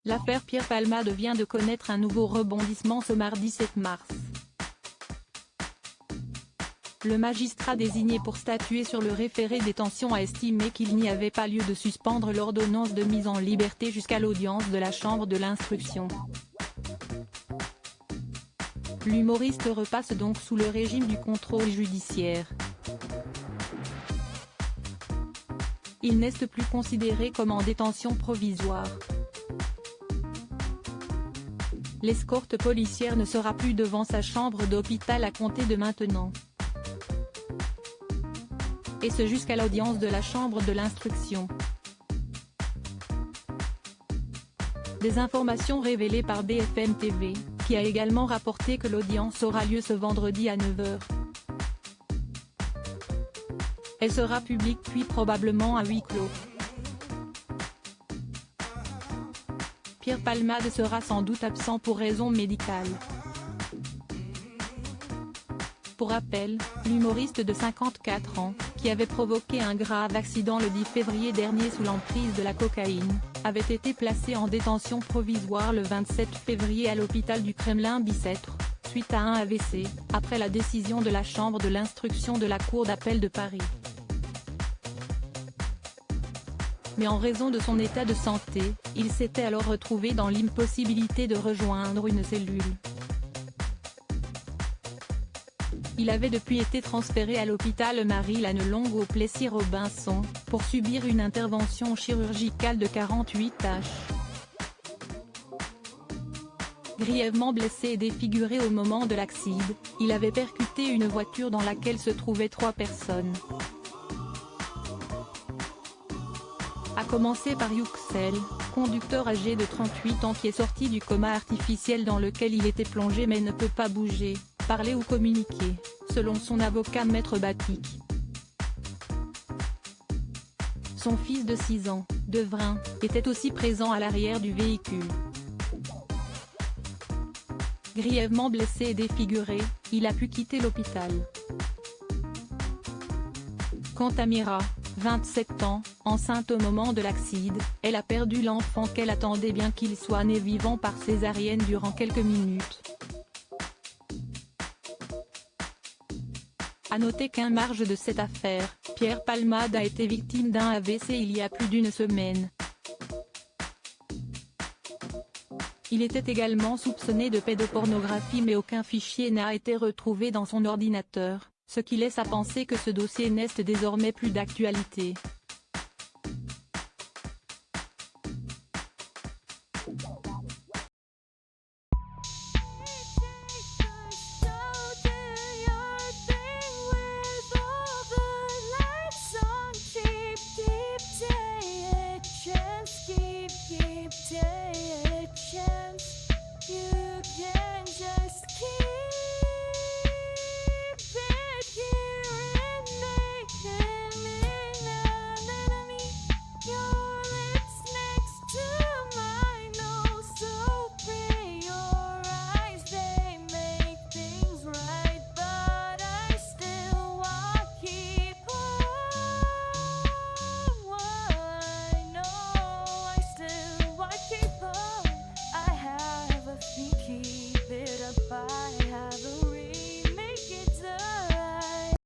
L'affaire Pierre Palmade vient de connaître un nouveau rebondissement ce mardi 7 mars. Le magistrat désigné pour statuer sur le référé détention a estimé qu'il n'y avait pas lieu de suspendre l'ordonnance de mise en liberté jusqu'à l'audience de la chambre de l'instruction. L'humoriste repasse donc sous le régime du contrôle judiciaire. Il n'est plus considéré comme en détention provisoire. L'escorte policière ne sera plus devant sa chambre d'hôpital à compter de maintenant. Et ce jusqu'à l'audience de la chambre de l'instruction. Des informations révélées par BFM TV, qui a également rapporté que l'audience aura lieu ce vendredi à 9 h. Elle sera publique puis probablement à huis clos. Pierre Palmade sera sans doute absent pour raisons médicales. Pour rappel, l'humoriste de 54 ans, qui avait provoqué un grave accident le 10 février dernier sous l'emprise de la cocaïne, avait été placé en détention provisoire le 27 février à l'hôpital du Kremlin-Bicêtre, suite à un AVC, après la décision de la chambre de l'instruction de la Cour d'appel de Paris. Mais en raison de son état de santé, il s'était alors retrouvé dans l'impossibilité de rejoindre une cellule. Il avait depuis été transféré à l'hôpital Marie-Lannelongue au Plessis-Robinson, pour subir une intervention chirurgicale de 48 tâches. Grièvement blessé et défiguré au moment de l'accident, il avait percuté une voiture dans laquelle se trouvaient 3 personnes. A commencer par Yüksel, conducteur âgé de 38 ans qui est sorti du coma artificiel dans lequel il était plongé mais ne peut pas bouger, parler ou communiquer, selon son avocat Maître Batik. Son fils de 6 ans, Devrin, était aussi présent à l'arrière du véhicule. Grièvement blessé et défiguré, il a pu quitter l'hôpital. Quant à Mira, 27 ans, enceinte au moment de l'accident, elle a perdu l'enfant qu'elle attendait bien qu'il soit né vivant par césarienne durant quelques minutes. A noter qu'en marge de cette affaire, Pierre Palmade a été victime d'un AVC il y a plus d'une semaine. Il était également soupçonné de pédopornographie mais aucun fichier n'a été retrouvé dans son ordinateur, ce qui laisse à penser que ce dossier n'est désormais plus d'actualité.